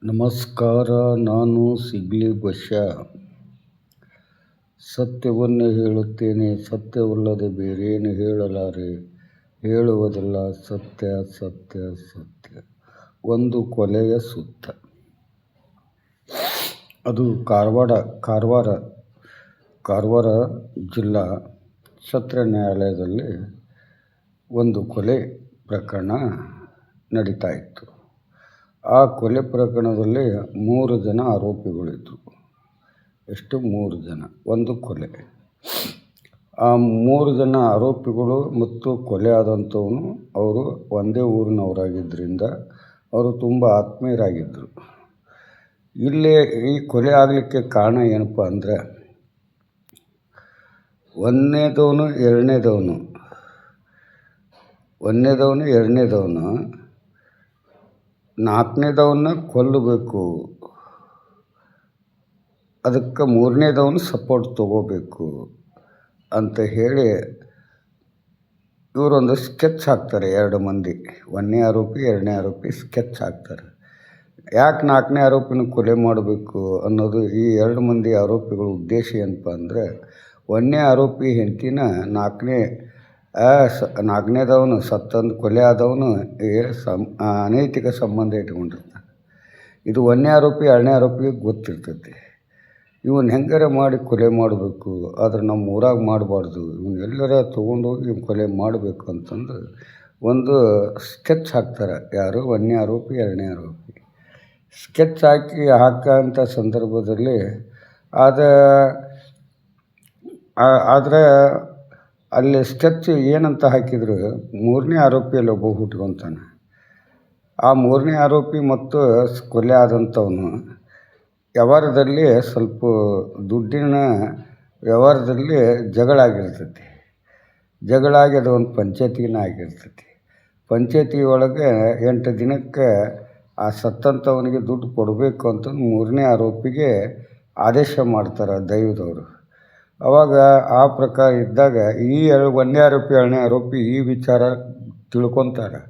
ನಮಸ್ಕಾರ. ನಾನು ಸಿಗ್ಲಿ ಬಶ್ಯಾ. ಸತ್ಯವನ್ನೇ ಹೇಳುತ್ತೇನೆ, ಸತ್ಯವಲ್ಲದೆ ಬೇರೇನು ಹೇಳಲಾರೆ. ಹೇಳುವುದಿಲ್ಲ ಸತ್ಯ ಸತ್ಯ ಸತ್ಯ. ಒಂದು ಕೊಲೆಯ ಸುತ್ತ. ಅದು ಕಾರವಾರ ಜಿಲ್ಲಾ ಸತ್ರ ನ್ಯಾಯಾಲಯದಲ್ಲಿ ಒಂದು ಕೊಲೆ ಪ್ರಕರಣ ನಡೀತಾ ಇತ್ತು. ಆ ಕೊಲೆ ಪ್ರಕರಣದಲ್ಲಿ 3 ಜನ ಆರೋಪಿಗಳಿದ್ದರು. ಎಷ್ಟು? 3 ಜನ, ಒಂದು ಕೊಲೆ. ಆ 3 ಜನ ಆರೋಪಿಗಳು ಮತ್ತು ಕೊಲೆ ಆದಂಥವನು ಅವರು ಒಂದೇ ಊರಿನವರಾಗಿದ್ದರಿಂದ ಅವರು ತುಂಬ ಆತ್ಮೀಯರಾಗಿದ್ದರು. ಇಲ್ಲೇ ಈ ಕೊಲೆ ಆಗಲಿಕ್ಕೆ ಕಾರಣ ಏನಪ್ಪ ಅಂದರೆ, ಒಂದನೇದವನು ಎರಡನೇದವನು ನಾಲ್ಕನೇದವನ್ನ ಕೊಲ್ಲಬೇಕು, ಅದಕ್ಕೆ ಮೂರನೇದವನು ಸಪೋರ್ಟ್ ತೊಗೋಬೇಕು ಅಂತ ಹೇಳಿ ಇವರೊಂದು ಸ್ಕೆಚ್ ಹಾಕ್ತಾರೆ. 2 ಮಂದಿ, ಒಂದನೇ ಆರೋಪಿ ಎರಡನೇ ಆರೋಪಿ ಸ್ಕೆಚ್ ಹಾಕ್ತಾರೆ. ಯಾಕೆ ನಾಲ್ಕನೇ ಆರೋಪಿನ ಕೊಲೆ ಮಾಡಬೇಕು ಅನ್ನೋದು ಈ 2 ಮಂದಿ ಆರೋಪಿಗಳ ಉದ್ದೇಶ ಏನಪ್ಪ ಅಂದರೆ, ಒಂದನೇ ಆರೋಪಿ ಹೆಂಡತಿನ ನಾಲ್ಕನೇದವನು ಸತ್ತಂದು ಕೊಲೆ ಆದವನು ಅನೈತಿಕ ಸಂಬಂಧ ಇಟ್ಕೊಂಡಿರ್ತಾನೆ. ಇದು ಒಂದನೇ ಆರೋಪಿ ಎರಡನೇ ಆರೋಪಿಗೆ ಗೊತ್ತಿರ್ತೈತಿ. ಇವನು ಹೆಂಗಾರ ಮಾಡಿ ಕೊಲೆ ಮಾಡಬೇಕು, ಆದರೆ ನಮ್ಮ ಊರಾಗ ಮಾಡಬಾರ್ದು, ಇವನು ಎಲ್ಲರ ತೊಗೊಂಡೋಗಿ ಕೊಲೆ ಮಾಡಬೇಕು ಅಂತಂದು ಒಂದು ಸ್ಕೆಚ್ ಹಾಕ್ತಾರೆ. ಯಾರು? ಒಂದನೇ ಆರೋಪಿ ಎರಡನೇ ಆರೋಪಿ ಸ್ಕೆಚ್ ಹಾಕೋಂಥ ಸಂದರ್ಭದಲ್ಲಿ ಆದರೆ ಅಲ್ಲಿ ಸ್ಕೆಚ್ ಏನಂತ ಹಾಕಿದ್ರು, ಮೂರನೇ ಆರೋಪಿಯಲ್ಲಿ ಒಬ್ಬ ಹುಟ್ಕೊತಾನೆ. ಆ ಮೂರನೇ ಆರೋಪಿ ಮತ್ತು ಕೊಲೆ ಆದಂಥವನು ವ್ಯವಹಾರದಲ್ಲಿ ಸ್ವಲ್ಪ ದುಡ್ಡಿನ ವ್ಯವಹಾರದಲ್ಲಿ ಜಗಳ ಆಗಿರ್ತೈತಿ. ಜಗಳ ಆಗಿ ಅದು ಒಂದು ಪಂಚಾಯತಿನ ಆಗಿರ್ತೈತಿ. ಪಂಚಾಯತಿ ಒಳಗೆ 8 ದಿನಕ್ಕೆ ಆ ಸತ್ತಂಥವನಿಗೆ ದುಡ್ಡು ಕೊಡಬೇಕು ಅಂತಂದು ಮೂರನೇ ಆರೋಪಿಗೆ ಆದೇಶ ಮಾಡ್ತಾರೆ ದೈವದವರು. ಆವಾಗ ಆ ಪ್ರಕಾರ ಇದ್ದಾಗ ಈ ಒಂದನೇ ಆರೋಪಿ ಎರಡನೇ ಆರೋಪಿ ಈ ವಿಚಾರ ತಿಳ್ಕೊತಾರೆ.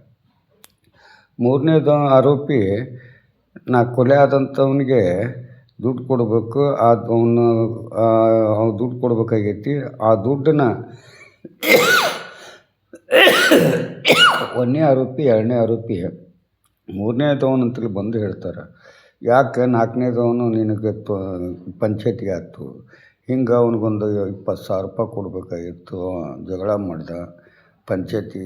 ಮೂರನೇದು ಆರೋಪಿ ಕೊಲೆ ಆದಂಥವನಿಗೆ ದುಡ್ಡು ಕೊಡಬೇಕು, ಅವನು ದುಡ್ಡು ಕೊಡಬೇಕಾಗೈತಿ. ಆ ದುಡ್ಡನ್ನು ಒಂದನೇ ಆರೋಪಿ ಎರಡನೇ ಆರೋಪಿ ಮೂರನೇದವನಂತಲ್ಲಿ ಬಂದು ಹೇಳ್ತಾರೆ, ಯಾಕೆ ನಾಲ್ಕನೇದವನು ನಿನಗೆ ಪಂಚಾಯತಿಗೆ ಆಯ್ತು, ಹಿಂಗೆ ಅವ್ನಿಗೊಂದು 20,000 ರೂಪಾಯಿ ಕೊಡಬೇಕಾಗಿತ್ತು, ಜಗಳ ಮಾಡ್ದ, ಪಂಚಾಯತಿ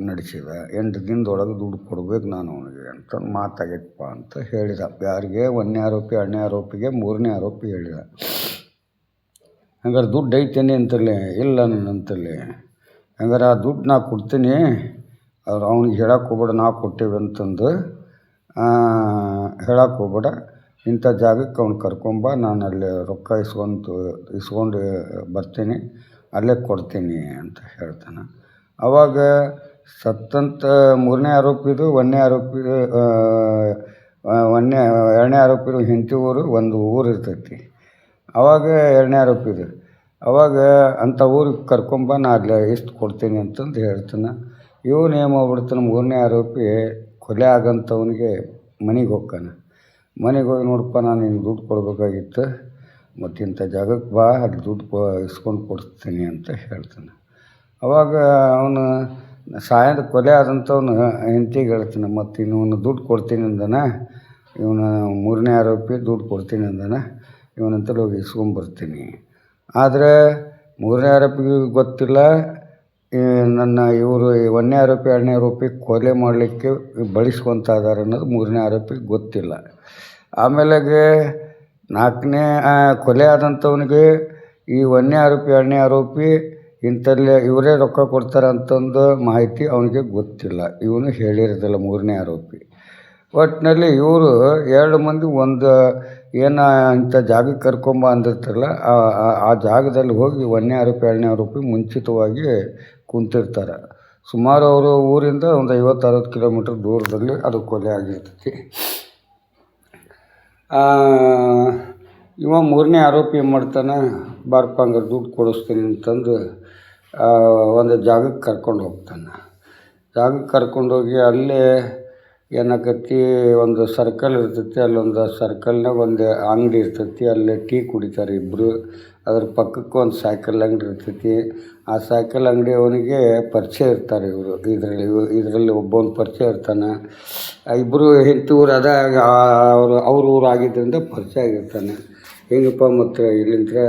ನಡೆಸಿದ, 8 ದಿನದೊಳಗೆ ದುಡ್ಡು ಕೊಡ್ಬೇಕು ನಾನು ಅವನಿಗೆ ಅಂತ ಮಾತಾಗೈತಪ್ಪ ಅಂತ ಹೇಳಿದ. ಯಾರಿಗೆ? ಒಂದನೇ ಆರೋಪಿ ಎರಡನೇ ಆರೋಪಿಗೆ ಮೂರನೇ ಆರೋಪಿ ಹೇಳಿದ. ಹಂಗಾರೆ ದುಡ್ಡು ಐತೇನೆ ಅಂತಲೇ? ಇಲ್ಲ ನನ್ನಂತಲ್ಲಿ. ಹಂಗಾರೆ ಆ ದುಡ್ಡು ನಾ ಕೊಡ್ತೀನಿ, ಅವ್ನಿಗೆ ಹೇಳಕ್ಕೆ ಹೋಗ್ಬೇಡ ನಾವು ಕೊಟ್ಟೇವೆ ಅಂತಂದು ಹೇಳಕ್ಕೆ ಹೋಗ್ಬೇಡ, ಇಂಥ ಜಾಗಕ್ಕೆ ಅವ್ನು ಕರ್ಕೊಂಬ, ನಾನು ಅಲ್ಲಿ ರೊಕ್ಕ ಇಸ್ಕೊಂಡು ಬರ್ತೀನಿ, ಅಲ್ಲೇ ಕೊಡ್ತೀನಿ ಅಂತ ಹೇಳ್ತಾನೆ. ಆವಾಗ ಸತ್ತಂಥ ಮೂರನೇ ಆರೋಪಿದು ಎರಡನೇ ಆರೋಪಿದು ಹೆಂಡತಿ ಊರು ಒಂದು ಊರು ಇರ್ತೈತಿ. ಆವಾಗ ಎರಡನೇ ಆರೋಪಿದು ಆವಾಗ ಅಂಥ ಊರಿಗೆ ಕರ್ಕೊಂಬ, ನಾನು ಅಲ್ಲಿ ಇಷ್ಟು ಕೊಡ್ತೀನಿ ಅಂತಂದು ಹೇಳ್ತಾನೆ. ಇವನು ಏನು ಮಾಡ್ಬಿಡ್ತಾನೆ, ಮೂರನೇ ಆರೋಪಿ ಕೊಲೆ ಆಗಂಥವನಿಗೆ ಮನೆಗೆ ಹೋಗ್ತಾನೆ. ಮನೆಗೆ ಹೋಗಿ, ನೋಡಪ್ಪ ನಾನು ನಿನಗೆ ದುಡ್ಡು ಕೊಡಬೇಕಾಗಿತ್ತು, ಮತ್ತು ಇಂಥ ಜಾಗಕ್ಕೆ ಬಾ, ಅಲ್ಲಿ ದುಡ್ಡು ಇಸ್ಕೊಂಡು ಕೊಡ್ತೀನಿ ಅಂತ ಹೇಳ್ತಾನೆ. ಆವಾಗ ಅವನು ಕೊಲೆ ಆದಂಥವನು ಹೆಂಡತಿಗೆ ಹೇಳ್ತಾನೆ, ಮತ್ತು ಇವನು ದುಡ್ಡು ಕೊಡ್ತೀನಿ ಅಂದಾನ, ಇವನು ಮೂರನೇ ಆರೋಪಿ ದುಡ್ಡು ಕೊಡ್ತೀನಿ ಅಂದಾನ, ಇವನಂತಲ್ಲಿ ಹೋಗಿ ಇಸ್ಕೊಂಬರ್ತೀನಿ. ಆದರೆ ಮೂರನೇ ಆರೋಪಿಗೆ ಗೊತ್ತಿಲ್ಲ ಇವರು ಒಂದನೇ ಆರೋಪಿ ಎರಡನೇ ಆರೋಪಿ ಕೊಲೆ ಮಾಡಲಿಕ್ಕೆ ಬಳಸ್ಕೊತಾ ಇದ್ದಾರೆ ಅನ್ನೋದು ಮೂರನೇ ಆರೋಪಿಗೆ ಗೊತ್ತಿಲ್ಲ. ಆಮೇಲೆಗೆ ನಾಲ್ಕನೇ ಕೊಲೆ ಆದಂಥವನಿಗೆ ಈ ಒಂದನೇ ಆರೋಪಿ ಎರಡನೇ ಆರೋಪಿ ಇಂಥಲ್ಲೇ ಇವರೇ ರೊಕ್ಕ ಕೊಡ್ತಾರೆ ಅಂತಂದು ಮಾಹಿತಿ ಅವನಿಗೆ ಗೊತ್ತಿಲ್ಲ. ಇವನು ಹೇಳಿರೋದಿಲ್ಲ ಮೂರನೇ ಆರೋಪಿ. ಒಟ್ಟಿನಲ್ಲಿ ಇವರು 2 ಮಂದಿ ಇಂಥ ಜಾಗಕ್ಕೆ ಕರ್ಕೊಂಬ ಅಂದಿರ್ತಾರಲ್ಲ, ಆ ಜಾಗದಲ್ಲಿ ಹೋಗಿ ಒಂದನೇ ಆರೋಪಿ ಎರಡನೇ ಆರೋಪಿ ಮುಂಚಿತವಾಗಿ ಕುಂತಿರ್ತಾರೆ. ಸುಮಾರು ಅವರು ಊರಿಂದ ಒಂದು 50-60 ಕಿಲೋಮೀಟ್ರ್ ದೂರದಲ್ಲಿ ಅದು ಕೊಲೆ ಆಗಿರ್ತೈತಿ. ಮೂರನೇ ಆರೋಪಿ ಏನು ಮಾಡ್ತಾನೆ, ಬಾರಪ್ಪ ಹಂಗಾರೆ ದುಡ್ಡು ಕೊಡಿಸ್ತೀನಿ ಅಂತಂದು ಒಂದು ಜಾಗಕ್ಕೆ ಕರ್ಕೊಂಡು ಹೋಗ್ತಾನೆ. ಜಾಗಕ್ಕೆ ಕರ್ಕೊಂಡೋಗಿ ಅಲ್ಲೇ ಏನಾಕತಿ ಒಂದು ಸರ್ಕಲ್ ಇರ್ತೈತಿ, ಅಲ್ಲೊಂದು ಸರ್ಕಲ್ನಾಗ ಒಂದು ಅಂಗಡಿ ಇರ್ತೈತಿ, ಅಲ್ಲಿ ಟೀ ಕುಡಿತಾರೆ ಇಬ್ಬರು. ಅದ್ರ ಪಕ್ಕಕ್ಕೆ ಒಂದು ಸೈಕಲ್ ಅಂಗಡಿ ಇರ್ತೈತಿ. ಆ ಸೈಕಲ್ ಅಂಗಡಿಯವನಿಗೆ ಪರಿಚಯ ಇರ್ತಾರೆ ಇವರು. ಇದರಲ್ಲಿ ಒಬ್ಬವನು ಪರಿಚಯ ಇರ್ತಾನೆ. ಇಬ್ಬರು ಹೆಂಡತಿ ಊರು ಅದ, ಅವ್ರ ಊರು ಆಗಿದ್ದರಿಂದ ಪರಿಚಯ ಆಗಿರ್ತಾನೆ. ಹೆಂಗಪ್ಪ ಮತ್ತು ಇಲ್ಲಿಂದ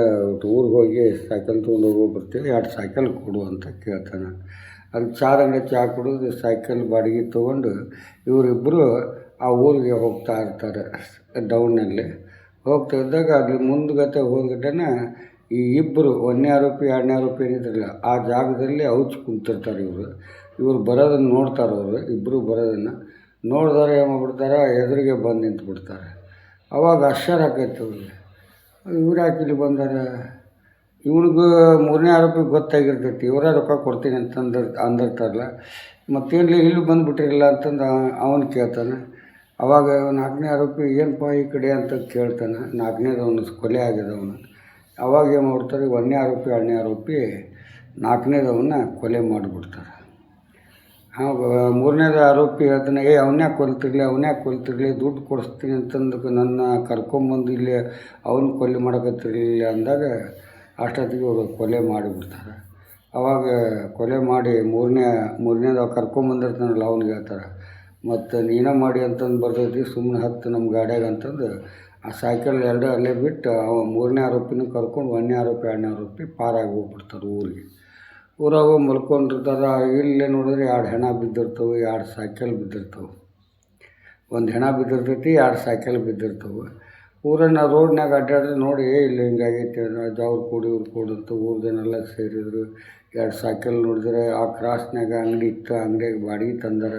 ಊರಿಗೆ ಹೋಗಿ ಸೈಕಲ್ ತೊಗೊಂಡು ಬರ್ತೀವಿ, 2 ಸೈಕಲ್ ಕೊಡು ಅಂತ ಕೇಳ್ತಾನೆ. ಅಲ್ಲಿ ಅಂಗಡಿ ಚಹಾ ಕುಡಿದು ಸೈಕಲ್ ಬಾಡಿಗೆ ತೊಗೊಂಡು ಇವರಿಬ್ಬರು ಆ ಊರಿಗೆ ಹೋಗ್ತಾ ಇರ್ತಾರೆ. ಡೌನಲ್ಲಿ ಹೋಗ್ತಾ ಇದ್ದಾಗ ಅಲ್ಲಿ ಮುಂದ್ಗತೆ ಹೋದ್ಗಟ್ಟೆನ ಈ ಇಬ್ಬರು 1ನೇ ಆರೋಪಿ 2ನೇ ಆರೋಪಿ ಏನಿದ್ರಲ್ಲ ಆ ಜಾಗದಲ್ಲಿ ಕುಂತಿರ್ತಾರೆ. ಇವರು ಬರೋದನ್ನು ನೋಡ್ತಾರೆ. ಅವರು ಇಬ್ಬರು ಬರೋದನ್ನು ನೋಡಿದವ್ರು ಏನು ಮಾಡ್ಬಿಡ್ತಾರೆ, ಎದುರಿಗೆ ಬಂದು ನಿಂತ್ಬಿಡ್ತಾರೆ. ಅವಾಗ ಆಶ್ಚರ್ಯ ಆಕೈತೆ ಅವ್ರಿಗೆ, ಇವ್ರು ಯಾಕೆ ಇಲ್ಲಿ ಬಂದಾರ? ಇವ್ನಿಗೂ 3ನೇ ಆರೋಪಿಗೆ ಗೊತ್ತಾಗಿರ್ತೈತಿ, ಇವರೇ ರೊಕ್ಕ ಕೊಡ್ತೀನಿ ಅಂದಿರ್ತಾರಲ್ಲ, ಮತ್ತೇನು ಇಲ್ಲಿ ಬಂದುಬಿಟ್ರಿಲ್ಲ ಅಂತಂದು ಅವನು ಕೇಳ್ತಾನೆ. ಅವಾಗ 4ನೇ ಆರೋಪಿ ಏನಪ್ಪ ಈ ಕಡೆ ಅಂತ ಕೇಳ್ತಾನೆ. 4ನೇದವನು ಕೊಲೆ ಆಗಿದವನು. ಅವಾಗ ಏನು ಮಾಡ್ತಾರೆ, 1ನೇ ಆರೋಪಿ 2ನೇ ಆರೋಪಿ 4ನೇದವನ್ನ ಕೊಲೆ ಮಾಡಿಬಿಡ್ತಾರೆ. ಆವಾಗ 3ನೇದು ಆರೋಪಿ ಹೇಳ್ತಾನೆ, ಅವನ್ಯಾಕೆ ಕೊಲ್ತಿರ್ಲಿ, ದುಡ್ಡು ಕೊಡಿಸ್ತೀನಿ ಅಂತಂದು ನನ್ನ ಕರ್ಕೊಂಬಂದು ಇಲ್ಲಿ ಅವನು ಕೊಲೆ ಮಾಡಕತ್ತಿರಲಿಲ್ಲ ಅಂದಾಗ ಅಷ್ಟೊತ್ತಿಗೆ ಅವರು ಕೊಲೆ ಮಾಡಿಬಿಡ್ತಾರೆ. ಅವಾಗ ಕೊಲೆ ಮಾಡಿ ಮೂರನೇದು ಕರ್ಕೊಂಬಂದಿರ್ತಾನಲ್ಲ ಅವ್ನಿಗೆ ಹೇಳ್ತಾರೆ, ಮತ್ತು ನೀನೇ ಮಾಡಿ ಅಂತಂದು ಬರ್ತೈತಿ, ಸುಮ್ಮನೆ ಹತ್ತು ನಮ್ಮ ಗಾಡಿಯಾಗ ಅಂತಂದು ಆ ಸೈಕಲ್ 2 ಅಲ್ಲೇ ಬಿಟ್ಟು ಅವ 3ನೇ ಆರೋಪಿನೂ ಕರ್ಕೊಂಡು 1ನೇ ಆರೋಪಿ 2ನೇ ಆರೋಪಿ ಪಾರಾಗಿ ಹೋಗ್ಬಿಡ್ತಾರೆ ಊರಿಗೆ. ಊರಾಗ ಮಲ್ಕೊಂಡಿರ್ತಾರೆ. ಇಲ್ಲೇ ನೋಡಿದ್ರೆ 2 ಹೆಣ ಬಿದ್ದಿರ್ತವೆ, 2 ಸೈಕಲ್ ಬಿದ್ದಿರ್ತವೆ. ಒಂದು ಹೆಣ ಬಿದ್ದಿರ್ತೈತಿ, 2 ಸೈಕಲ್ ಬಿದ್ದಿರ್ತವೆ. ಊರನ್ನು ರೋಡ್ನಾಗ ಅಡ್ಡಾಡಿದ್ರೆ ನೋಡಿ ಇಲ್ಲಿ ಹಿಂಗಾಗೈತೆ ಅವ್ರು ಕೂಡಿ ಇವ್ರು ಕೂಡು ಅಂತ ಊರ ಜನ ಸೇರಿದ್ರು. 2 ಸೈಕಲ್ ನೋಡಿದ್ರೆ ಆ ಕ್ರಾಸ್ನಾಗ ಅಂಗಡಿ ಇತ್ತು, ಅಂಗಡಿಯಾಗ ಬಾಡಿಗೆ ತಂದಾರ.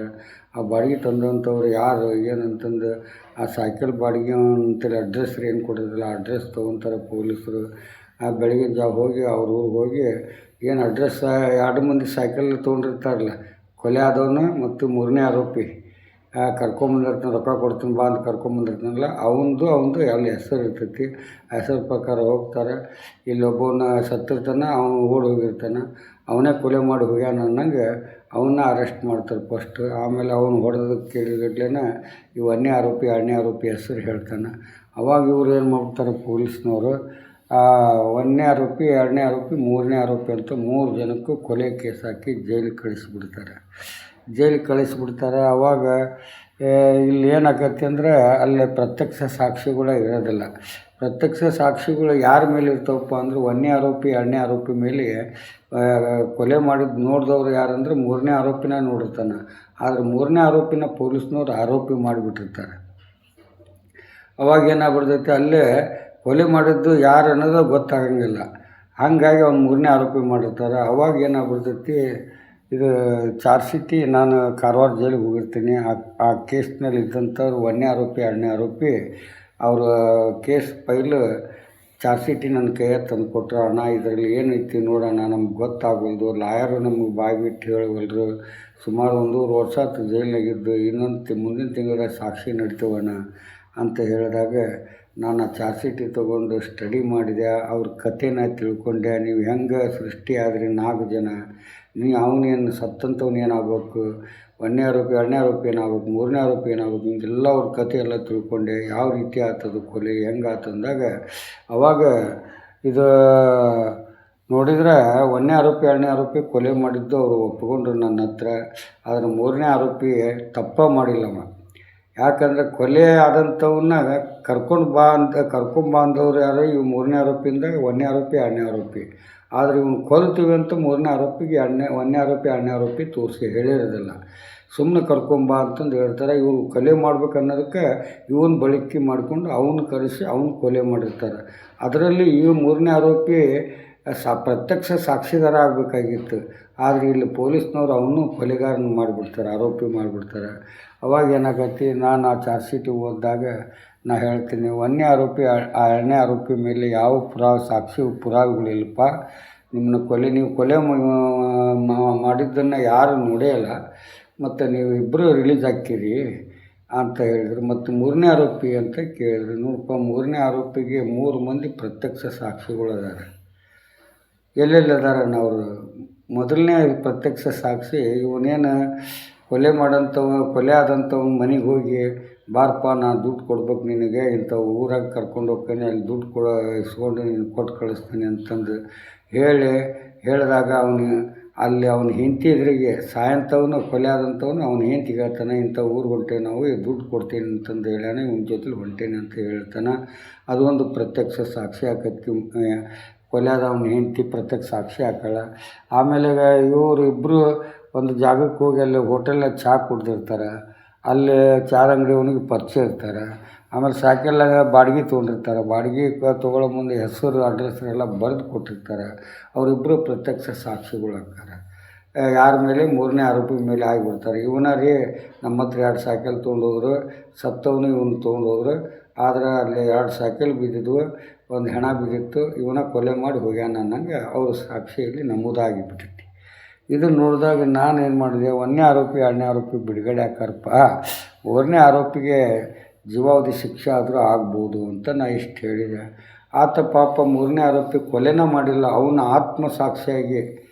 ಆ ಬಾಡಿಗೆ ತಂದಂಥವ್ರು ಯಾರು ಏನಂತಂದು ಆ ಸೈಕಲ್ ಬಾಡಿಗೆ ಅಂತೇಳಿ ಅಡ್ರೆಸ್ ಏನು ಕೊಡೋದಿಲ್ಲ, ಅಡ್ರೆಸ್ ತೊಗೊತಾರೆ ಪೊಲೀಸರು. ಆ ಬೆಳಗಿನ ಜಾವ ಹೋಗಿ ಅವ್ರ ಊರಿಗೆ ಹೋಗಿ ಏನು ಅಡ್ರೆಸ್ 2 ಮಂದಿ ಸೈಕಲ್ ತೊಗೊಂಡಿರ್ತಾರಲ್ಲ, ಕೊಲೆ ಆದವನು ಮತ್ತು 3ನೇ ಆರೋಪಿ ಕರ್ಕೊಂಬಂದಿರ್ತಾನೆ, ರೊಕ್ಕ ಕೊಡ್ತೀನಿ ಬಾ ಅಂತ ಕರ್ಕೊಂಬಂದಿರ್ತಾನಲ್ಲ, ಅವನದು ಅಲ್ಲಿ ಹೆಸರು ಇರ್ತೈತಿ. ಆ ಹೆಸರು ಪ್ರಕಾರ ಹೋಗ್ತಾರೆ. ಇಲ್ಲೊಬ್ಬವನ್ನ ಸತ್ತಿರ್ತಾನೆ, ಅವನು ಓಡಿ ಹೋಗಿರ್ತಾನೆ, ಅವನೇ ಕೊಲೆ ಮಾಡಿ ಹೋಗ್ಯಾನ ಅನ್ನಂಗೆ ಅವನ್ನ ಅರೆಸ್ಟ್ ಮಾಡ್ತಾರೆ ಫಸ್ಟು. ಆಮೇಲೆ ಅವನು ಹೊಡೆದಕ್ಕೆ ಕೇಳಿಗಟ್ಲೆನ ಈ 1ನೇ ಆರೋಪಿ 2ನೇ ಆರೋಪಿ ಹೆಸರು ಹೇಳ್ತಾನೆ. ಅವಾಗ ಇವ್ರು ಏನು ಮಾಡ್ತಾರೆ ಪೊಲೀಸ್ನವರು, 1ನೇ ಆರೋಪಿ 2ನೇ ಆರೋಪಿ 3ನೇ ಆರೋಪಿ ಅಂತ 3 ಜನಕ್ಕೂ ಕೊಲೆ ಕೇಸ್ ಹಾಕಿ ಜೈಲಿಗೆ ಕಳಿಸ್ಬಿಡ್ತಾರೆ. ಅವಾಗ ಇಲ್ಲಿ ಏನಾಗತ್ತೆ ಅಂದರೆ ಅಲ್ಲಿ ಪ್ರತ್ಯಕ್ಷ ಸಾಕ್ಷಿಗಳೇ ಇರೋದಿಲ್ಲ. ಪ್ರತ್ಯಕ್ಷ ಸಾಕ್ಷಿಗಳು ಯಾರ ಮೇಲೆ ಇರ್ತಾವಪ್ಪ ಅಂದ್ರೆ 1ನೇ ಆರೋಪಿ 2ನೇ ಆರೋಪಿ ಮೇಲೆ ಕೊಲೆ ಮಾಡಿದ್ದು ನೋಡಿದವ್ರು ಯಾರಂದ್ರೆ 3ನೇ ಆರೋಪಿನ ನೋಡಿರ್ತಾನೆ. ಆದರೆ 3ನೇ ಆರೋಪಿನ ಪೊಲೀಸ್ನವ್ರು ಆರೋಪಿ ಮಾಡಿಬಿಟ್ಟಿರ್ತಾರೆ. ಅವಾಗ ಏನಾಗ್ಬಿಡ್ತೈತೆ, ಅಲ್ಲೇ ಕೊಲೆ ಮಾಡಿದ್ದು ಯಾರು ಅನ್ನೋದು ಗೊತ್ತಾಗಂಗಿಲ್ಲ. ಹಾಗಾಗಿ ಅವ್ನು 3ನೇ ಆರೋಪಿ ಮಾಡಿರ್ತಾರೆ. ಅವಾಗ ಏನಾಗ್ಬಿಡ್ತೈತಿ, ಇದು ಚಾರ್ಜ್ ಶೀಟ್ ನಾನು ಕಾರವಾರ ಜೈಲಿಗೆ ಹೋಗಿರ್ತೀನಿ. ಆ ಕೇಸ್ನಲ್ಲಿ ಇದ್ದಂಥವ್ರು 1ನೇ ಆರೋಪಿ 2ನೇ ಆರೋಪಿ ಅವರು ಕೇಸ್ ಫೈಲು ಚಾರ್ಜ್ ಶೀಟ್ ನನ್ನ ಕೈಯಾಗ ತಂದು ಕೊಟ್ಟರು. ಅಣ್ಣ ಇದರಲ್ಲಿ ಏನೈತಿ ನೋಡೋಣ, ನಮ್ಗೆ ಗೊತ್ತಾಗಲ್ದು, ಲಾಯರು ನಮಗೆ ಬಾಯಿ ಬಿಟ್ಟು ಹೇಳವಲ್ರು, ಸುಮಾರು 1.5 ವರ್ಷ ಆಯ್ತು ಜೈಲಿನಾಗಿದ್ದು, ಮುಂದಿನ ತಿಂಗಳ ಸಾಕ್ಷಿ ನಡಿತವಣ್ಣ ಅಂತ ಹೇಳಿದಾಗ ನಾನು ಆ ಚಾರ್ಜ್ ಶೀಟ್ ತೊಗೊಂಡು ಸ್ಟಡಿ ಮಾಡಿದೆ. ಅವ್ರ ಕಥೆನ ತಿಳ್ಕೊಂಡೆ. ನೀವು ಹೆಂಗೆ ಸೃಷ್ಟಿ ಆದ್ರಿ 4 ಜನ, ಅವನೇನು ಸತ್ತಂಥವ್ನು ಏನಾಗಬೇಕು, 1ನೇ ಆರೋಪಿ 2ನೇ ಆರೋಪಿ ಏನಾಗಬೇಕು, 3ನೇ ಆರೋಪಿ ಏನಾಗಬೇಕು, ಹಿಂಗೆಲ್ಲ ಅವ್ರ ಕಥೆ ಎಲ್ಲ ತಿಳ್ಕೊಂಡೆ. ಯಾವ ರೀತಿ ಆಗ್ತದೆ ಕೊಲೆ, ಹೆಂಗೆ ಆತಂದಾಗ ಅವಾಗ ಇದು ನೋಡಿದರೆ 1ನೇ ಆರೋಪಿ 2ನೇ ಆರೋಪಿ ಕೊಲೆ ಮಾಡಿದ್ದು ಅವರು ಒಪ್ಪಿಕೊಂಡ್ರು ನನ್ನ ಹತ್ರ. ಆದರೆ 3ನೇ ಆರೋಪಿ ತಪ್ಪ ಮಾಡಿಲ್ಲವ. ಯಾಕಂದರೆ ಕೊಲೆ ಆದಂಥವನ್ನ ಕರ್ಕೊಂಬ ಅಂದವ್ರು ಯಾರು, ಇವು 3ನೇ ಆರೋಪಿಯಿಂದ 1ನೇ ಆರೋಪಿ 2ನೇ ಆರೋಪಿ. ಆದರೆ ಇವನು ಕೊಲ್ತೀವಿ ಅಂತ 3ನೇ ಆರೋಪಿಗೆ 1ನೇ ಆರೋಪಿ 2ನೇ ಆರೋಪಿ ತೋರಿಸಿ ಹೇಳಿರೋದಿಲ್ಲ. ಸುಮ್ಮನೆ ಕರ್ಕೊಂಬ ಅಂತಂದು ಹೇಳ್ತಾರೆ. ಇವರು ಕೊಲೆ ಮಾಡ್ಬೇಕು ಅನ್ನೋದಕ್ಕೆ ಇವನು ಬಳಕೆ ಮಾಡಿಕೊಂಡು ಅವನು ಕರೆಸಿ ಅವನು ಕೊಲೆ ಮಾಡಿರ್ತಾರೆ. ಅದರಲ್ಲಿ ಈ 3ನೇ ಆರೋಪಿ ಪ್ರತ್ಯಕ್ಷ ಸಾಕ್ಷಿದಾರ ಆಗಬೇಕಾಗಿತ್ತು. ಆದರೆ ಇಲ್ಲಿ ಪೊಲೀಸ್ನವ್ರು ಅವನು ಕೊಲೆಗಾರನ ಮಾಡಿಬಿಡ್ತಾರೆ, ಆರೋಪಿ ಮಾಡಿಬಿಡ್ತಾರೆ. ಅವಾಗ ಏನಾಗತ್ತೆ, ನಾನು ಆ ಚಾರ್ಜ್ ಶೀಟ್ ಓದಿದಾಗ ನಾ ಹೇಳ್ತೀನಿ, 1ನೇ ಆರೋಪಿ 2ನೇ ಆರೋಪಿ ಮೇಲೆ ಯಾವ ಸಾಕ್ಷಿ ಪುರಾವೆಗಳಿಲ್ಲಪ್ಪ. ನೀವು ಕೊಲೆ ಮಾಡಿದ್ದನ್ನು ಯಾರು ನೋಡೇ ಇಲ್ಲ, ಮತ್ತು ನೀವು ಇಬ್ಬರು ರಿಲೀಸ್ ಹಾಕಿರಿ ಅಂತ ಹೇಳಿದರು. ಮತ್ತು 3ನೇ ಆರೋಪಿ ಅಂತ ಕೇಳಿದ್ರು. ನೋಡಪ್ಪ, 3ನೇ ಆರೋಪಿಗೆ 3 ಮಂದಿ ಪ್ರತ್ಯಕ್ಷ ಸಾಕ್ಷಿಗಳು ಅದಾರೆ. ಎಲ್ಲೆಲ್ಲಿ ಅದಾರಣ್ಣ ಅವರು? ಮೊದಲನೇ ಪ್ರತ್ಯಕ್ಷ ಸಾಕ್ಷಿ ಇವನೇನು ಕೊಲೆ ಕೊಲೆ ಆದಂಥವ್ನ ಮನೆಗೆ ಹೋಗಿ ಬಾರಪ್ಪ ನಾ ದುಡ್ಡು ಕೊಡ್ಬೇಕು ನಿನಗೆ ಇಂಥ ಊರಾಗ ಕರ್ಕೊಂಡು ಹೋಗ್ತೇನೆ ಅಲ್ಲಿ ದುಡ್ಡು ಇಸ್ಕೊಂಡು ನೀನು ಕೊಟ್ಟು ಕಳಿಸ್ತೀನಿ ಅಂತಂದು ಹೇಳಿದಾಗ ಅಲ್ಲಿ ಅವನ ಹೆಂಡತಿ ಎದುರಿಗೆ ಸಾಯಂಥವ್ನು ಕೊಲೆ ಆದಂಥವ್ನು ಅವನ ಹೆಂಡ್ತಿಗೆ ಹೇಳ್ತಾನೆ ಇಂಥ ಊರು ಹೊಂಟೇವೆ ನಾವು ದುಡ್ಡು ಕೊಡ್ತೀನಿ ಅಂತಂದು ಹೇಳ್ಯಾನ ಇವನ ಜೊತೆಲಿ ಹೊಂಟೇನೆ ಅಂತ ಹೇಳ್ತಾನೆ. ಅದು ಒಂದು ಪ್ರತ್ಯಕ್ಷ ಸಾಕ್ಷಿ ಆಕೈತಿ. ಕೊಲೆ ಆದ ಅವನ ಹೆಂಡ್ತಿ ಪ್ರತ್ಯಕ್ಷ ಸಾಕ್ಷಿ ಹಾಕಲ್ಲ. ಆಮೇಲೆ ಇವರಿಬ್ಬರು ಒಂದು ಜಾಗಕ್ಕೆ ಹೋಗಿ ಅಲ್ಲಿ ಹೋಟೆಲ್ನಾಗ ಚಹಾ ಕುಡ್ದಿರ್ತಾರೆ. ಅಲ್ಲಿ ಚಾದ ಅಂಗಡಿಯವನಿಗೆ ಪರಿಚಯ ಇರ್ತಾರೆ. ಆಮೇಲೆ ಸೈಕಲ್ನಾಗ ಬಾಡಿಗೆ ತೊಗೊಂಡಿರ್ತಾರೆ. ಬಾಡಿಗೆ ತೊಗೊಳ್ಳೋ ಮುಂದೆ ಹೆಸರು ಅಡ್ರೆಸ್ ಎಲ್ಲ ಬರೆದು ಕೊಟ್ಟಿರ್ತಾರೆ. ಅವರಿಬ್ಬರು ಪ್ರತ್ಯಕ್ಷ ಸಾಕ್ಷಿಗಳಾಗ್ತಾರೆ. ಯಾರ ಮೇಲೆ ಮೂರನೇ ಆರೋಪಿ ಮೇಲೆ ಆಗಿಬಿಡ್ತಾರೆ. ಇವನ ರೀ ನಮ್ಮ ಹತ್ರ 2 ಸೈಕಲ್ ತೊಗೊಂಡೋದ್ರು, ಸತ್ತವನು ಇವನು ತೊಗೊಂಡೋದ್ರು. ಆದ್ರೆ ಅಲ್ಲಿ 2 ಸೈಕಲ್ ಬಿದ್ದಿದ್ವು, ಒಂದು ಹೆಣ ಬಿದ್ದಿತ್ತು, ಇವನ ಕೊಲೆ ಮಾಡಿ ಹೋಗ್ಯಾನ ಅನ್ನಂಗೆ ಅವ್ರ ಸಾಕ್ಷಿಯಲ್ಲಿ ನಮೂದಾಗಿಬಿಟ್ಟೈತಿ. ಇದು ನೋಡಿದಾಗ ನಾನು ಏನು ಮಾಡಿದೆ, 1ನೇ ಆರೋಪಿ 2ನೇ ಆರೋಪಿ ಬಿಡುಗಡೆ ಹಾಕಾರಪ್ಪ, 3ನೇ ಆರೋಪಿಗೆ ಜೀವಾವಧಿ ಶಿಕ್ಷೆ ಆದರೂ ಆಗ್ಬೋದು ಅಂತ ನಾ ಇಷ್ಟು ಹೇಳಿದೆ. ಆತ ಪಾಪ 3ನೇ ಆರೋಪಿ ಕೊಲೆನ ಮಾಡಿಲ್ಲ, ಅವನ ಆತ್ಮಸಾಕ್ಷಿಯಾಗಿ.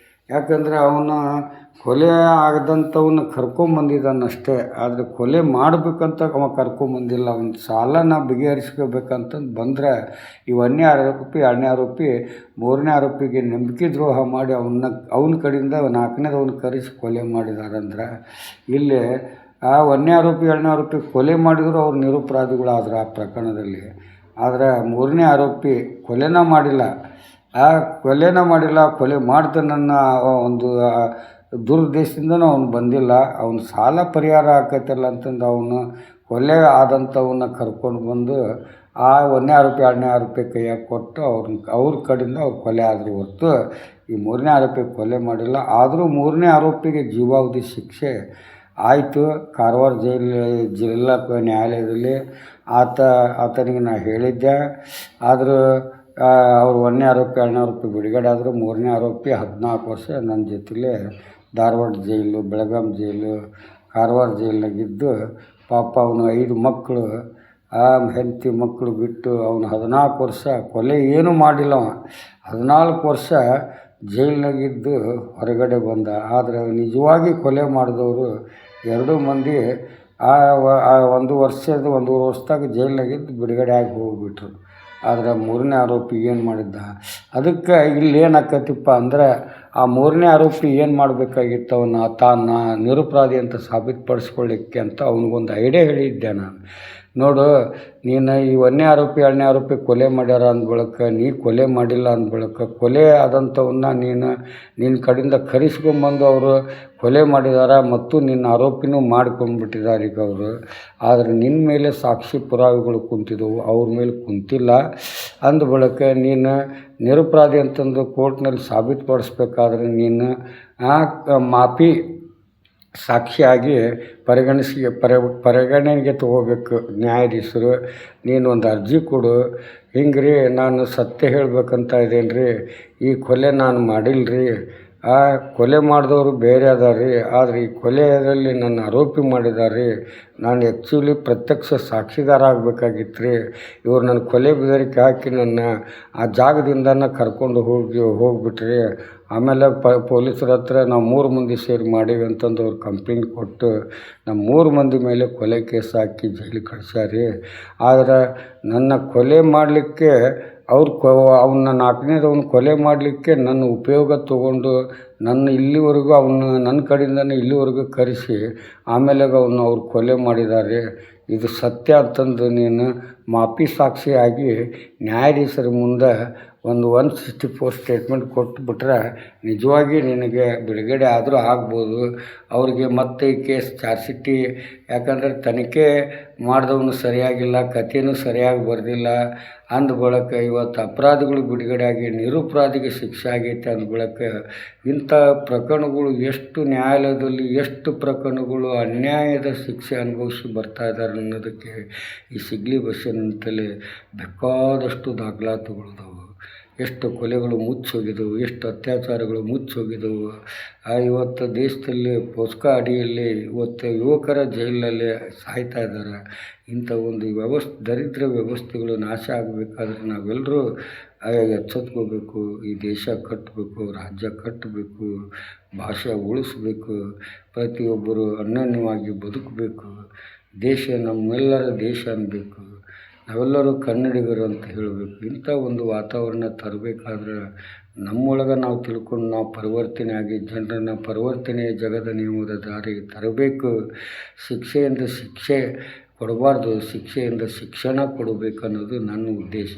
ಯಾಕಂದರೆ ಅವನು ಕೊಲೆ ಆಗದಂಥವನ್ನ ಕರ್ಕೊಂಬಂದಿದ್ದಾನಷ್ಟೇ. ಆದರೆ ಕೊಲೆ ಮಾಡಬೇಕಂತ ಅವ ಕರ್ಕೊಂಬಂದಿಲ್ಲ. ಅವನ ಸಾಲನ ಬಗೆಹರಿಸ್ಕೋಬೇಕಂತಂದು ಬಂದರೆ ಈ 1ನೇ ಆರೋಪಿ 2ನೇ ಆರೋಪಿ 3ನೇ ಆರೋಪಿಗೆ ನಂಬಿಕೆ ದ್ರೋಹ ಮಾಡಿ ಅವನ ಕಡೆಯಿಂದ 4ನೇದವನ್ನ ಕರೆಸಿ ಕೊಲೆ ಮಾಡಿದಾರಂದ್ರೆ, ಇಲ್ಲಿ ಆ 1ನೇ ಆರೋಪಿ 2ನೇ ಆರೋಪಿ ಕೊಲೆ ಮಾಡಿದ್ರು ಅವ್ರು ನಿರಪರಾಧಿಗಳಾದ್ರು ಆ ಪ್ರಕರಣದಲ್ಲಿ. ಆದರೆ 3ನೇ ಆರೋಪಿ ಕೊಲೆನ ಮಾಡಿಲ್ಲ. ಕೊಲೆ ಮಾಡ್ತಾನನ್ನ ಒಂದು ದುರುದ್ದೇಶದಿಂದನೂ ಅವನು ಬಂದಿಲ್ಲ. ಅವನು ಸಾಲ ಪರಿಹಾರ ಆಕೈತಲ್ಲ ಅಂತಂದು ಅವನು ಕೊಲೆ ಆದಂಥವನ್ನ ಕರ್ಕೊಂಡು ಬಂದು ಆ 1ನೇ ಆರೋಪಿ 2ನೇ ಆರೋಪಿ ಕೈಯಾಗ ಕೊಟ್ಟು ಅವ್ರ ಕಡೆಯಿಂದ ಅವ್ರು ಕೊಲೆ ಆದರೂ ಹೊರತು ಈ 3ನೇ ಆರೋಪಿ ಕೊಲೆ ಮಾಡಿಲ್ಲ. ಆದರೂ 3ನೇ ಆರೋಪಿಗೆ ಜೀವಾವಧಿ ಶಿಕ್ಷೆ ಆಯಿತು. ಕಾರವಾರ ಜಿಲ್ಲಾ ನ್ಯಾಯಾಲಯದಲ್ಲಿ ಆತನಿಗೆ ನಾನು ಹೇಳಿದ್ದೆ. ಆದರೂ ಅವರು 1ನೇ ಆರೋಪಿ 2ನೇ ಆರೋಪಿ ಬಿಡುಗಡೆ ಆದರು. 3ನೇ ಆರೋಪಿ 14 ವರ್ಷ ನನ್ನ ಜೊತೆಲೇ ಧಾರವಾಡ ಜೈಲು, ಬೆಳಗಾಂ ಜೈಲು, ಕಾರವಾರ ಜೈಲಿನಾಗಿದ್ದು ಪಾಪ ಅವನು 5 ಮಕ್ಕಳು, ಹೆಂಡತಿ ಮಕ್ಕಳು ಬಿಟ್ಟು ಅವನು 14 ವರ್ಷ ಕೊಲೆ ಏನೂ ಮಾಡಿಲ್ಲ. 14 ವರ್ಷ ಜೈಲಿನಾಗಿದ್ದು ಹೊರಗಡೆ ಬಂದ. ಆದರೆ ನಿಜವಾಗಿ ಕೊಲೆ ಮಾಡಿದವರು 2 ಮಂದಿ 1 ವರ್ಷದಾಗ ಜೈಲಿನಾಗಿದ್ದು ಬಿಡುಗಡೆ ಆಗಿ ಹೋಗಿಬಿಟ್ರು. ಆದರೆ 3ನೇ ಆರೋಪಿ ಏನು ಮಾಡಿದ್ದ? ಅದಕ್ಕೆ ಇಲ್ಲಿ ಏನಾಕತಿಪ್ಪ ಅಂದರೆ, ಆ 3ನೇ ಆರೋಪಿ ಏನು ಮಾಡಬೇಕಾಗಿತ್ತು, ತಾನು ನಿರಪರಾಧಿ ಅಂತ ಸಾಬೀತುಪಡಿಸ್ಕೊಳ್ಳಿಕ್ಕೆ ಅಂತ ಅವನಿಗೊಂದು ಐಡಿಯಾ ಹೇಳಿದ್ದೆ ನಾನು. ನೋಡು, ನೀನು ಈ 1ನೇ ಆರೋಪಿ 2ನೇ ಆರೋಪಿ ಕೊಲೆ ಮಾಡ್ಯಾರ ಅಂದ್ಬಳಕ ನೀ ಕೊಲೆ ಮಾಡಿಲ್ಲ ಅಂದ್ಬಳಕ ಕೊಲೆ ಆದಂಥವನ್ನ ನಿನ್ನ ಕಡೆಯಿಂದ ಕರೆಸ್ಕೊಂಬಂದು ಅವರು ಕೊಲೆ ಮಾಡಿದಾರ ಮತ್ತು ನಿನ್ನ ಆರೋಪಿನೂ ಮಾಡ್ಕೊಂಡ್ಬಿಟ್ಟಿದ್ದಾರೆ ಈಗ ಅವರು. ಆದರೆ ನಿನ್ನ ಮೇಲೆ ಸಾಕ್ಷಿ ಪುರಾವೆಗಳು ಕುಂತಿದ್ದವು, ಅವ್ರ ಮೇಲೆ ಕುಂತಿಲ್ಲ. ಅಂದ್ಬಳಕ ನೀನು ನಿರಪರಾಧಿ ಅಂತಂದು ಕೋರ್ಟ್ನಲ್ಲಿ ಸಾಬೀತುಪಡಿಸ್ಬೇಕಾದ್ರೆ ನೀನು ಮಾಪಿ ಸಾಕ್ಷಿಯಾಗಿ ಪರಿಗಣನೆಗೆ ತೊಗೋಬೇಕು ನ್ಯಾಯಾಧೀಶರು. ನೀನು ಒಂದು ಅರ್ಜಿ ಕೊಡು, ಹಿಂಗೆ ರೀ ನಾನು ಸತ್ಯ ಹೇಳ್ಬೇಕಂತ ಇದ್ದೇನೆ ರೀ, ಈ ಕೊಲೆ ನಾನು ಮಾಡಿಲ್ಲ ರೀ, ಕೊಲೆ ಮಾಡಿದವರು ಬೇರೆ ಅದಾರ ರೀ, ಆದರೆ ಈ ಕೊಲೆಯಲ್ಲಿ ನನ್ನ ಆರೋಪಿ ಮಾಡಿದ್ದಾರೆ ರೀ, ನಾನು ಆ್ಯಕ್ಚುಲಿ ಪ್ರತ್ಯಕ್ಷ ಸಾಕ್ಷಿದಾರ ಆಗಬೇಕಾಗಿತ್ತು ರೀ, ಇವ್ರು ನನ್ನ ಕೊಲೆ ಬೆದರಿಕೆ ಹಾಕಿ ನನ್ನ ಆ ಜಾಗದಿಂದನೇ ಕರ್ಕೊಂಡು ಹೋಗ್ಬಿಟ್ರಿ. ಆಮೇಲೆ ಪೊಲೀಸರ ಹತ್ರ ನಾವು 3 ಮಂದಿ ಸೇರಿ ಮಾಡೀವಿ ಅಂತಂದು ಅವ್ರು ಕಂಪ್ಲೇಂಟ್ ಕೊಟ್ಟು ನಮ್ಮ 3 ಮಂದಿ ಮೇಲೆ ಕೊಲೆ ಕೇಸ್ ಹಾಕಿ ಜೈಲಿಗೆ ಕಳ್ಸ್ಯಾರಿ. ಆದರೆ ನನ್ನ ಕೊಲೆ ಮಾಡಲಿಕ್ಕೆ ಅವನ್ನ 4ನೇದವನು ಕೊಲೆ ಮಾಡಲಿಕ್ಕೆ ನನ್ನ ಉಪಯೋಗ ತೊಗೊಂಡು ಇಲ್ಲಿವರೆಗೂ ನನ್ನ ಕಡೆಯಿಂದನೇ ಇಲ್ಲಿವರೆಗೂ ಕರೆಸಿ ಆಮೇಲೆ ಅವ್ರು ಕೊಲೆ ಮಾಡಿದ್ದಾರೆ. ಇದು ಸತ್ಯ ಅಂತಂದು ನೀನು ಮಾಪಿ ಸಾಕ್ಷಿಯಾಗಿ ನ್ಯಾಯಾಧೀಶರ ಮುಂದೆ ಒಂದು 164 ಸ್ಟೇಟ್ಮೆಂಟ್ ಕೊಟ್ಟುಬಿಟ್ರೆ ನಿಜವಾಗಿ ನಿನಗೆ ಬಿಡುಗಡೆ ಆದರೂ ಆಗ್ಬೋದು. ಅವ್ರಿಗೆ ಮತ್ತೆ ಈ ಕೇಸ್ ಚಾರ್ಜ್ ಶೀಟ್, ಯಾಕಂದರೆ ತನಿಖೆ ಮಾಡಿದವನು ಸರಿಯಾಗಿಲ್ಲ, ಕಥೆನೂ ಸರಿಯಾಗಿ ಬರೆದಿಲ್ಲ ಅಂದ್ಬಳಕ ಇವತ್ತು ಅಪರಾಧಿಗಳು ಬಿಡುಗಡೆ ಆಗಿ ನಿರಪರಾಧಿಗೆ ಶಿಕ್ಷೆ ಆಗೈತೆ ಅಂದ್ಬಳಕ ಇಂಥ ಪ್ರಕರಣಗಳು ಎಷ್ಟು ನ್ಯಾಯಾಲಯದಲ್ಲಿ ಎಷ್ಟು ಪ್ರಕರಣಗಳು ಅನ್ಯಾಯದ ಶಿಕ್ಷೆ ಅನುಭವಿಸಿ ಬರ್ತಾಯಿದ್ದಾರೆ ಅನ್ನೋದಕ್ಕೆ ಈ ಸಿಗ್ಲಿ ಬಸ್ಸಿನಂತಲೇ ಬೇಕಾದಷ್ಟು ದಾಖಲಾತಿಗಳಿದಾವೆ. ಎಷ್ಟು ಕೊಲೆಗಳು ಮುಚ್ಚೋಗಿದ್ದವು, ಎಷ್ಟು ಅತ್ಯಾಚಾರಗಳು ಮುಚ್ಚೋಗಿದ್ದವು. ಇವತ್ತು ದೇಶದಲ್ಲಿ ಪೋಸ್ಕೋ ಅಡಿಯಲ್ಲಿ ಇವತ್ತು ಯುವಕರ ಜೈಲಿನಲ್ಲಿ ಸಾಯ್ತಾ ಇದ್ದಾರೆ. ಇಂಥ ಒಂದು ದರಿದ್ರ ವ್ಯವಸ್ಥೆಗಳು ನಾಶ ಆಗಬೇಕಾದ್ರೆ ನಾವೆಲ್ಲರೂ ಎಚ್ಚೆತ್ಕೋಬೇಕು. ಈ ದೇಶ ಕಟ್ಟಬೇಕು, ರಾಜ್ಯ ಕಟ್ಟಬೇಕು, ಭಾಷೆ ಉಳಿಸ್ಬೇಕು, ಪ್ರತಿಯೊಬ್ಬರು ಅನ್ಯೋನ್ಯವಾಗಿ ಬದುಕಬೇಕು. ದೇಶ ನಮ್ಮೆಲ್ಲರ ದೇಶ ಅನ್ನಬೇಕು, ನಾವೆಲ್ಲರೂ ಕನ್ನಡಿಗರು ಅಂತ ಹೇಳಬೇಕು. ಇಂಥ ಒಂದು ವಾತಾವರಣ ತರಬೇಕಾದ್ರೆ ನಮ್ಮೊಳಗೆ ನಾವು ತಿಳ್ಕೊಂಡು ನಾವು ಪರಿವರ್ತನೆ ಆಗಿ ಜನರನ್ನು ಪರಿವರ್ತನೆಯ ಜಗದ ನಿಯಮದ ದಾರಿಗೆ ತರಬೇಕು. ಶಿಕ್ಷೆಯಿಂದ ಶಿಕ್ಷೆ ಕೊಡಬಾರ್ದು, ಶಿಕ್ಷೆಯಿಂದ ಶಿಕ್ಷಣ ಕೊಡಬೇಕು ಅನ್ನೋದು ನನ್ನ ಉದ್ದೇಶ.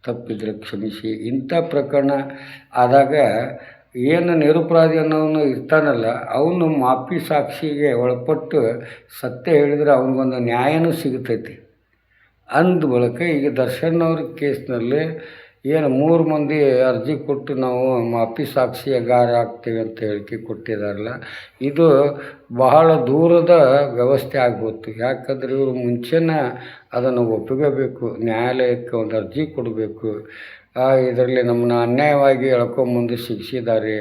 ತಪ್ಪಿದ್ರೆ ಕ್ಷಮಿಸಿ. ಇಂಥ ಪ್ರಕರಣ ಆದಾಗ ಏನು ನಿರಪರಾಧಿ ಅನ್ನೋನು ಇರ್ತಾನಲ್ಲ, ಅವನು ಮಾಪಿ ಸಾಕ್ಷಿಗೆ ಒಳಪಟ್ಟು ಸತ್ಯ ಹೇಳಿದ್ರೆ ಅವನಿಗೊಂದು ನ್ಯಾಯನೂ ಸಿಗ್ತೈತಿ. ಅಂದ ಬಳಿಕ ಈಗ ದರ್ಶನ್ ಅವ್ರ ಕೇಸ್ನಲ್ಲಿ ಏನು 3 ಮಂದಿ ಅರ್ಜಿ ಕೊಟ್ಟು ನಾವು ಮಾಪಿ ಸಾಕ್ಷಿಗಾರ ಆಗ್ತೀವಿ ಅಂತ ಹೇಳಿಕೆ ಕೊಟ್ಟಿದ್ದಾರಲ್ಲ, ಇದು ಬಹಳ ದೂರದ ವ್ಯವಸ್ಥೆ ಆಗ್ಬೋದು. ಯಾಕಂದ್ರೆ ಇವರು ಮುಂಚೆನೇ ಅದನ್ನು ಒಪ್ಪಿಕೋಬೇಕು, ನ್ಯಾಯಾಲಯಕ್ಕೆ ಒಂದು ಅರ್ಜಿ ಕೊಡಬೇಕು. ಇದರಲ್ಲಿ ನಮ್ಮನ್ನ ಅನ್ಯಾಯವಾಗಿ ಎಳ್ಕೊಂಬಂದು ಶಿಕ್ಷಿದ್ದಾರೆ,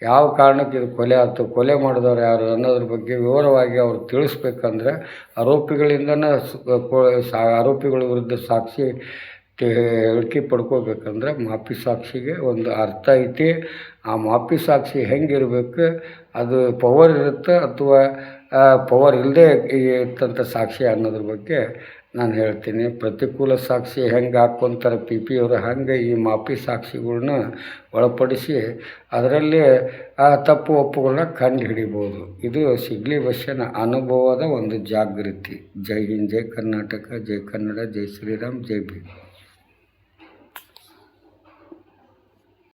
ಯಾವ ಕಾರಣಕ್ಕೆ ಇದು ಕೊಲೆ ಆಯ್ತು, ಕೊಲೆ ಮಾಡಿದವ್ರು ಯಾರು ಅನ್ನೋದ್ರ ಬಗ್ಗೆ ವಿವರವಾಗಿ ಅವ್ರು ತಿಳಿಸ್ಬೇಕಂದ್ರೆ ಆರೋಪಿಗಳಿಂದನೇ ಆರೋಪಿಗಳ ವಿರುದ್ಧ ಸಾಕ್ಷಿ ಹೇಳಿಕೆ ಪಡ್ಕೋಬೇಕಂದ್ರೆ ಮಾಪಿ ಸಾಕ್ಷಿಗೆ ಒಂದು ಅರ್ಥ ಐತಿ. ಆ ಮಾಪಿ ಸಾಕ್ಷಿ ಹೆಂಗಿರಬೇಕು, ಅದು ಪವರ್ ಇರುತ್ತೆ ಅಥವಾ ಪವರ್ ಇಲ್ಲದೆ ಇರ್ತಂಥ ಸಾಕ್ಷಿ ಅನ್ನೋದ್ರ ಬಗ್ಗೆ ನಾನು ಹೇಳ್ತೀನಿ. ಪ್ರತಿಕೂಲ ಸಾಕ್ಷಿ ಹೆಂಗೆ ಹಾಕ್ಕೊಂತಾರೆ ಪಿ ಅವರು, ಹಂಗೆ ಈ ಮಾಪಿ ಸಾಕ್ಷಿಗಳ್ನ ಒಳಪಡಿಸಿ ಅದರಲ್ಲಿ ತಪ್ಪು ಒಪ್ಪುಗಳನ್ನ ಕಂಡು ಹಿಡಿಬೋದು. ಇದು ಸಿಗ್ಲಿ ಬಸ್ಸನ ಅನುಭವದ ಒಂದು ಜಾಗೃತಿ. ಜೈ ಹಿಂದ್, ಜೈ ಕರ್ನಾಟಕ, ಜೈ ಕನ್ನಡ, ಜೈ ಶ್ರೀರಾಮ್, ಜೈ ಭೀಮ್.